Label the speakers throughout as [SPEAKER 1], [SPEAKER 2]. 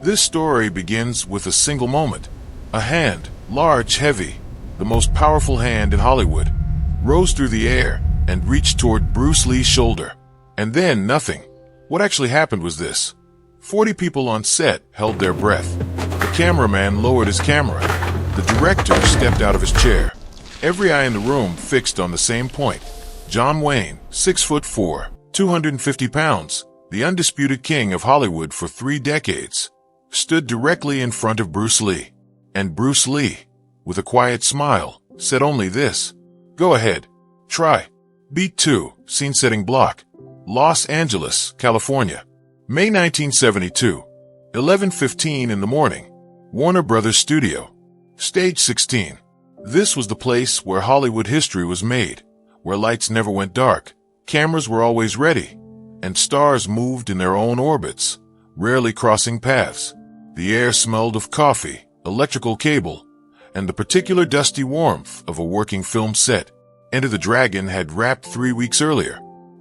[SPEAKER 1] This story begins with a single moment. A hand, large, heavy, the most powerful hand in Hollywood, rose through the air and reached toward Bruce Lee's shoulder. And then nothing. What actually happened was this. 40 people on set held their breath. The cameraman lowered his camera. The director stepped out of his chair. Every eye in the room fixed on the same point. John Wayne, 6'4", 250 pounds, the undisputed king of Hollywood for 3 decades, stood directly in front of Bruce Lee. And Bruce Lee, with a quiet smile, said only this: "Go ahead. Try." Beat 2, scene setting block. Los Angeles, California. May 1972. 11:15 in the morning. Warner Brothers Studio. Stage 16. This was the place where Hollywood history was made, where lights never went dark, cameras were always ready, and stars moved in their own orbits, rarely crossing paths. The air smelled of coffee, electrical cable, and the particular dusty warmth of a working film set. Enter the Dragon had wrapped 3 weeks earlier.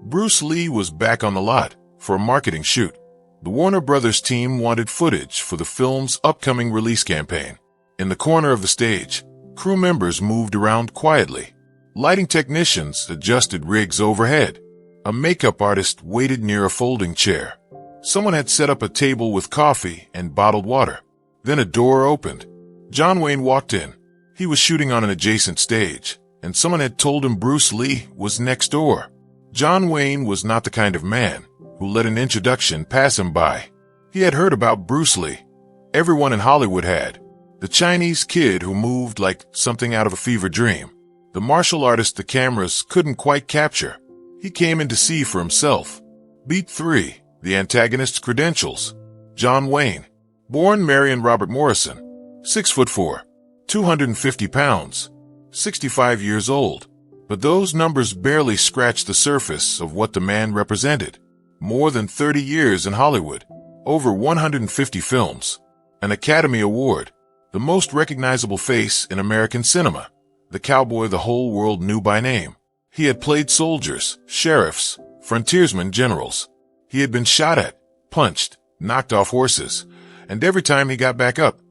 [SPEAKER 1] Bruce Lee was back on the lot for a marketing shoot. The Warner Brothers team wanted footage for the film's upcoming release campaign. In the corner of the stage, crew members moved around quietly. Lighting technicians adjusted rigs overhead. A makeup artist waited near a folding chair. Someone had set up a table with coffee and bottled water. Then a door opened. John Wayne walked in. He was shooting on an adjacent stage, and someone had told him Bruce Lee was next door. John Wayne was not the kind of man who let an introduction pass him by. He had heard about Bruce Lee. Everyone in Hollywood had. The Chinese kid who moved like something out of a fever dream. The martial artist the cameras couldn't quite capture. He came in to see for himself. Beat 3, the antagonist's credentials. John Wayne, born Marion Robert Morrison, 6'4", 250 pounds, 65 years old. But those numbers barely scratched the surface of what the man represented. More than 30 years in Hollywood, over 150 films, an Academy Award, the most recognizable face in American cinema, the cowboy the whole world knew by name. He had played soldiers, sheriffs, frontiersmen, generals. He had been shot at, punched, knocked off horses, and every time he got back up,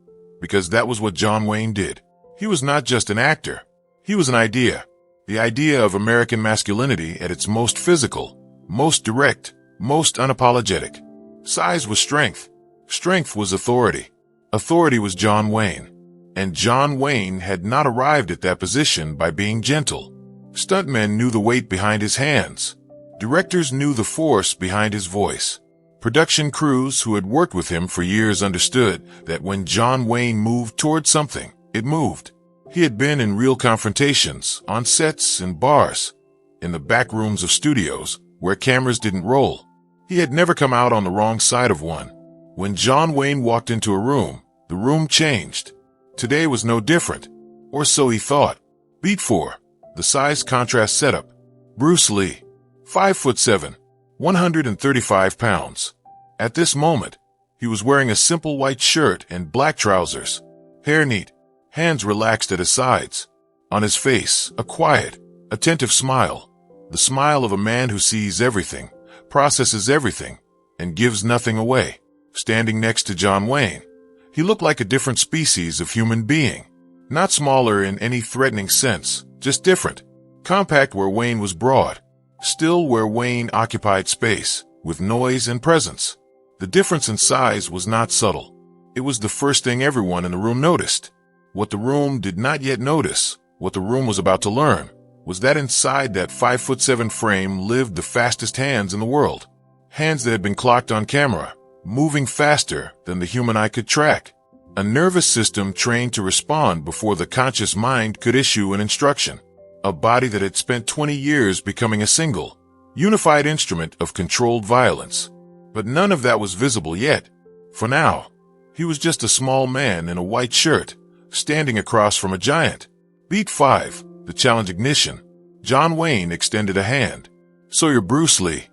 [SPEAKER 1] because that was what John Wayne did. He was not just an actor. He was an idea. The idea of American masculinity at its most physical, most direct, most unapologetic. Size was strength. Strength was authority. Authority was John Wayne. And John Wayne had not arrived at that position by being gentle. Stuntmen knew the weight behind his hands. Directors knew the force behind his voice. Production crews who had worked with him for years understood that when John Wayne moved toward something, it moved. He had been in real confrontations, on sets, in bars, in the back rooms of studios, where cameras didn't roll. He had never come out on the wrong side of one. When John Wayne walked into a room, the room changed. Today was no different, or so he thought. Beat 4, the size contrast setup. Bruce Lee, 5'7", 135 pounds. At this moment, he was wearing a simple white shirt and black trousers, hair neat, hands relaxed at his sides. On his face, a quiet, attentive smile. The smile of a man who sees everything, processes everything, and gives nothing away. Standing next to John Wayne, he looked like a different species of human being. Not smaller in any threatening sense, just different. Compact where Wayne was broad. Still where Wayne occupied space, with noise and presence. The difference in size was not subtle. It was the first thing everyone in the room noticed. What the room did not yet notice, what the room was about to learn, was that inside that 5'7" frame lived the fastest hands in the world. Hands that had been clocked on camera, moving faster than the human eye could track. A nervous system trained to respond before the conscious mind could issue an instruction. A body that had spent 20 years becoming a single, unified instrument of controlled violence. But none of that was visible yet. For now, he was just a small man in a white shirt, standing across from a giant. Beat 5, the challenge ignition. John Wayne extended a hand. "So you're Bruce Lee."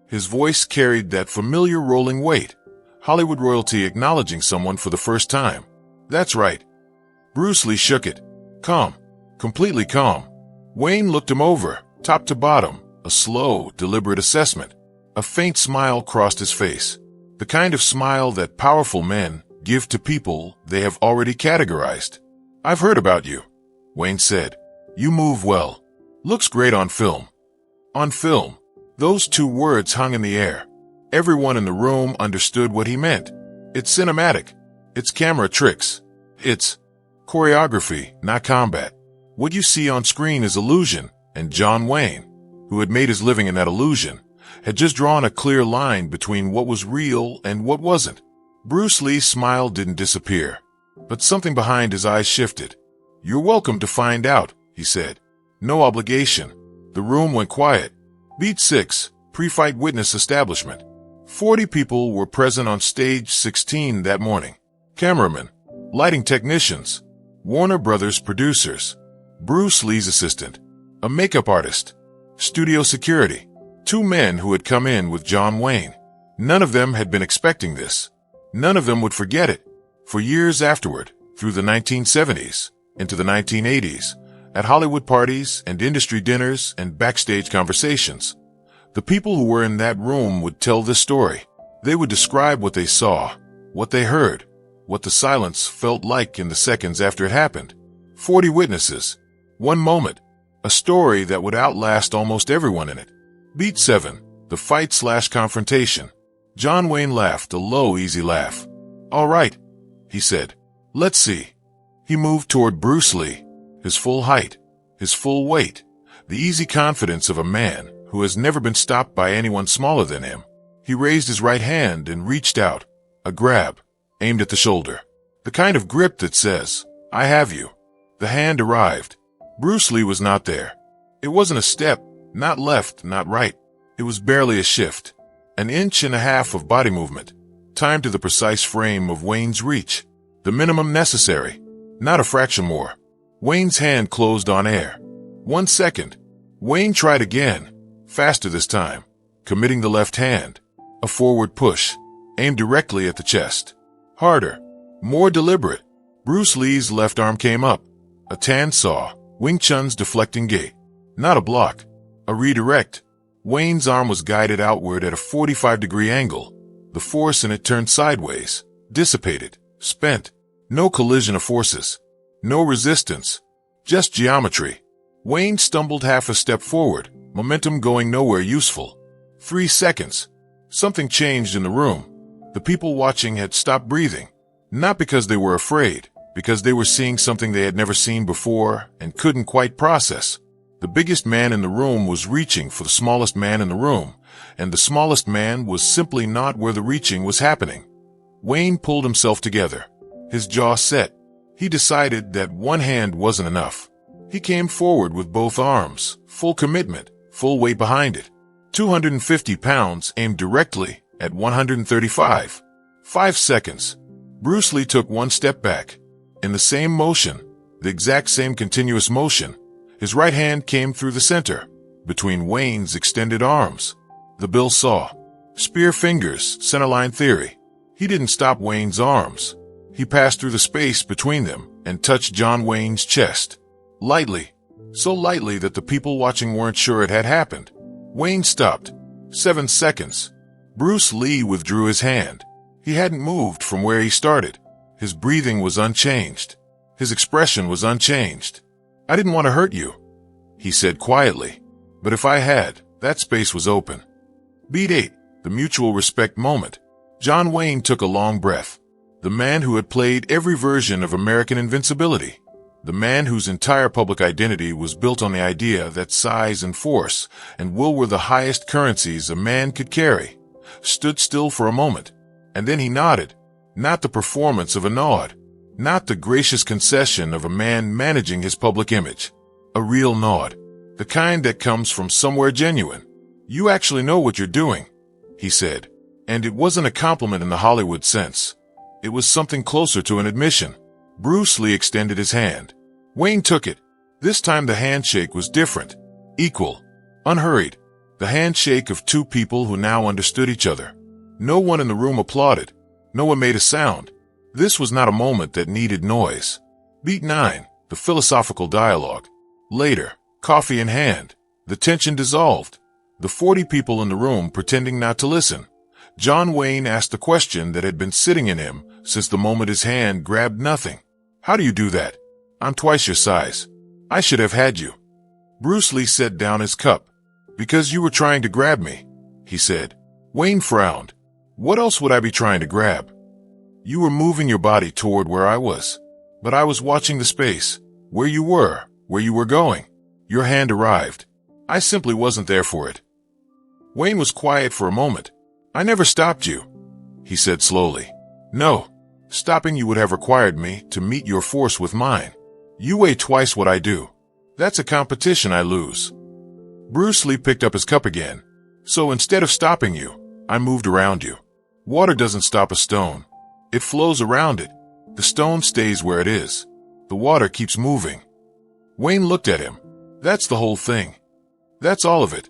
[SPEAKER 1] His voice carried that familiar rolling weight. Hollywood royalty acknowledging someone for the first time. "That's right." Bruce Lee shook it. Calm. Completely calm. Wayne looked him over, top to bottom, a slow, deliberate assessment. A faint smile crossed his face. The kind of smile that powerful men give to people they have already categorized. "I've heard about you," Wayne said. "You move well. Looks great on film." On film. Those two words hung in the air. Everyone in the room understood what he meant. It's cinematic. It's camera tricks. It's choreography, not combat. What you see on screen is illusion, and John Wayne, who had made his living in that illusion, had just drawn a clear line between what was real and what wasn't. Bruce Lee's smile didn't disappear, but something behind his eyes shifted. "You're welcome to find out," he said. "No obligation." The room went quiet. Beat 6, pre-fight witness establishment. 40 people were present on stage 16 that morning. Cameramen, lighting technicians, Warner Brothers producers, Bruce Lee's assistant, a makeup artist, studio security, 2 men who had come in with John Wayne. None of them had been expecting this. None of them would forget it. For years afterward, through the 1970s, into the 1980s, at Hollywood parties and industry dinners and backstage conversations, the people who were in that room would tell this story. They would describe what they saw, what they heard, what the silence felt like in the seconds after it happened. 40 witnesses, one moment, a story that would outlast almost everyone in it. Beat 7, the fight/confrontation. John Wayne laughed, a low, easy laugh. "All right," he said. "Let's see." He moved toward Bruce Lee, his full height, his full weight, the easy confidence of a man who has never been stopped by anyone smaller than him. He raised his right hand and reached out, a grab, aimed at the shoulder. The kind of grip that says, "I have you." The hand arrived. Bruce Lee was not there. It wasn't a step, not left, not right. It was barely a shift. An inch and a half of body movement, timed to the precise frame of Wayne's reach. The minimum necessary, not a fraction more. Wayne's hand closed on air. 1 second. Wayne tried again, faster this time, committing the left hand. A forward push, aimed directly at the chest. Harder, more deliberate. Bruce Lee's left arm came up. A tan saw, Wing Chun's deflecting gait. Not a block, a redirect. Wayne's arm was guided outward at a 45-degree angle. The force in it turned sideways, dissipated, spent. No collision of forces. No resistance. Just geometry. Wayne stumbled half a step forward, momentum going nowhere useful. 3 seconds. Something changed in the room. The people watching had stopped breathing. Not because they were afraid, because they were seeing something they had never seen before and couldn't quite process. The biggest man in the room was reaching for the smallest man in the room, and the smallest man was simply not where the reaching was happening. Wayne pulled himself together. His jaw set. He decided that one hand wasn't enough. He came forward with both arms, full commitment, full weight behind it. 250 pounds aimed directly at 135. 5 seconds. Bruce Lee took 1 step back. In the same motion, the exact same continuous motion, his right hand came through the center, between Wayne's extended arms. The Bill saw. Spear fingers, centerline theory. He didn't stop Wayne's arms. He passed through the space between them and touched John Wayne's chest. Lightly. So lightly that the people watching weren't sure it had happened. Wayne stopped. 7 seconds. Bruce Lee withdrew his hand. He hadn't moved from where he started. His breathing was unchanged. His expression was unchanged. "I didn't want to hurt you," he said quietly. "But if I had, that space was open." Beat 8, the mutual respect moment. John Wayne took a long breath. The man who had played every version of American invincibility. The man whose entire public identity was built on the idea that size and force and will were the highest currencies a man could carry, stood still for a moment, and then he nodded. Not the performance of a nod, not the gracious concession of a man managing his public image. A real nod, the kind that comes from somewhere genuine. "You actually know what you're doing," he said, and it wasn't a compliment in the Hollywood sense. It was something closer to an admission. Bruce Lee extended his hand. Wayne took it. This time the handshake was different, equal, unhurried. The handshake of two people who now understood each other. No one in the room applauded. No one made a sound. This was not a moment that needed noise. Beat 9, the philosophical dialogue. Later, coffee in hand, the tension dissolved. The 40 people in the room pretending not to listen. John Wayne asked a question that had been sitting in him since the moment his hand grabbed nothing. How do you do that? I'm twice your size. I should have had you. Bruce Lee set down his cup. Because you were trying to grab me, he said. Wayne frowned. What else would I be trying to grab? You were moving your body toward where I was. But I was watching the space, where you were going. Your hand arrived. I simply wasn't there for it. Wayne was quiet for a moment. I never stopped you, he said slowly. No, stopping you would have required me to meet your force with mine. You weigh twice what I do. That's a competition I lose. Bruce Lee picked up his cup again. So instead of stopping you, I moved around you. Water doesn't stop a stone. It flows around it. The stone stays where it is. The water keeps moving. Wayne looked at him. That's the whole thing. That's all of it.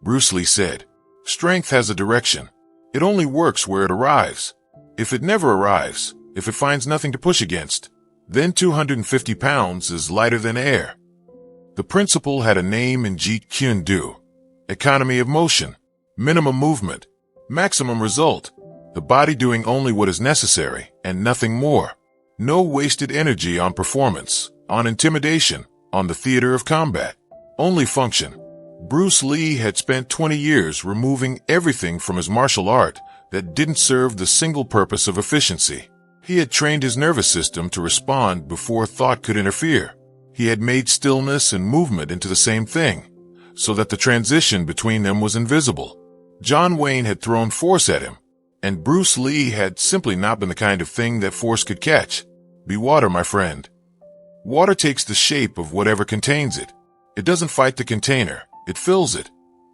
[SPEAKER 1] Bruce Lee said. Strength has a direction. It only works where it arrives. If it never arrives, if it finds nothing to push against, then 250 pounds is lighter than air. The principle had a name in Jeet Kune Do. Economy of motion, minimum movement, maximum result, the body doing only what is necessary and nothing more. No wasted energy on performance, on intimidation, on the theater of combat. Only function. Bruce Lee had spent 20 years removing everything from his martial art that didn't serve the single purpose of efficiency. He had trained his nervous system to respond before thought could interfere. He had made stillness and movement into the same thing, so that the transition between them was invisible. John Wayne had thrown force at him, and Bruce Lee had simply not been the kind of thing that force could catch. Be water, my friend. Water takes the shape of whatever contains it. It doesn't fight the container. It fills it,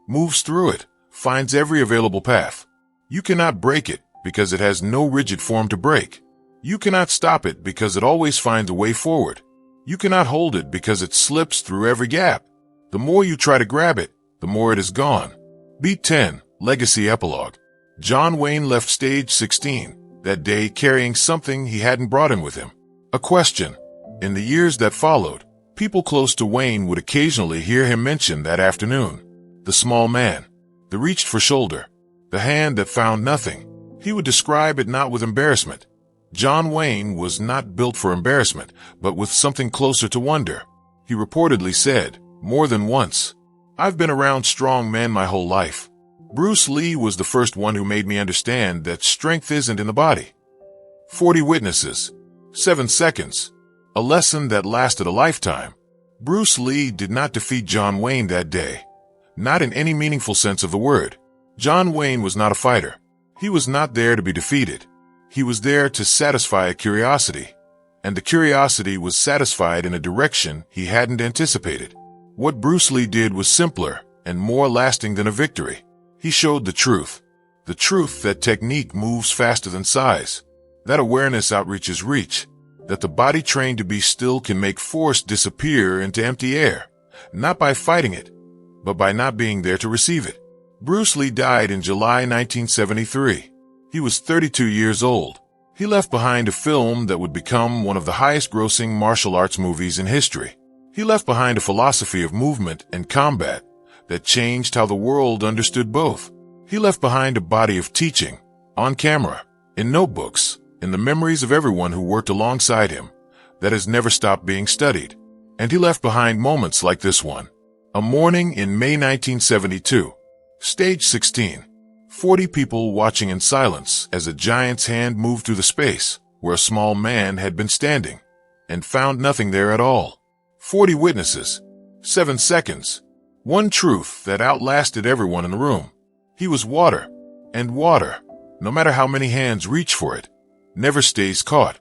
[SPEAKER 1] moves through it, finds every available path. You cannot break it because it has no rigid form to break. You cannot stop it because it always finds a way forward. You cannot hold it because it slips through every gap. The more you try to grab it, the more it is gone. Beat 10, Legacy Epilogue. John Wayne left stage 16 that day carrying something he hadn't brought in with him. A question. In the years that followed, people close to Wayne would occasionally hear him mention that afternoon. The small man, the reached for shoulder, the hand that found nothing. He would describe it not with embarrassment. John Wayne was not built for embarrassment, but with something closer to wonder. He reportedly said, more than once, I've been around strong men my whole life. Bruce Lee was the first one who made me understand that strength isn't in the body. 40 witnesses, 7 seconds, a lesson that lasted a lifetime. Bruce Lee did not defeat John Wayne that day. Not in any meaningful sense of the word. John Wayne was not a fighter. He was not there to be defeated. He was there to satisfy a curiosity, and the curiosity was satisfied in a direction he hadn't anticipated. What Bruce Lee did was simpler and more lasting than a victory. He showed the truth that technique moves faster than size, that awareness outreaches reach, that the body trained to be still can make force disappear into empty air, not by fighting it, but by not being there to receive it. Bruce Lee died in July 1973. He was 32 years old. He left behind a film that would become one of the highest-grossing martial arts movies in history. He left behind a philosophy of movement and combat that changed how the world understood both. He left behind a body of teaching, on camera, in notebooks, in the memories of everyone who worked alongside him, that has never stopped being studied. And he left behind moments like this one. A morning in May 1972. Stage 16. 40 people watching in silence as a giant's hand moved through the space where a small man had been standing and found nothing there at all. 40 witnesses. 7 seconds. One truth that outlasted everyone in the room. He was water, and water, no matter how many hands reach for it, never stays caught.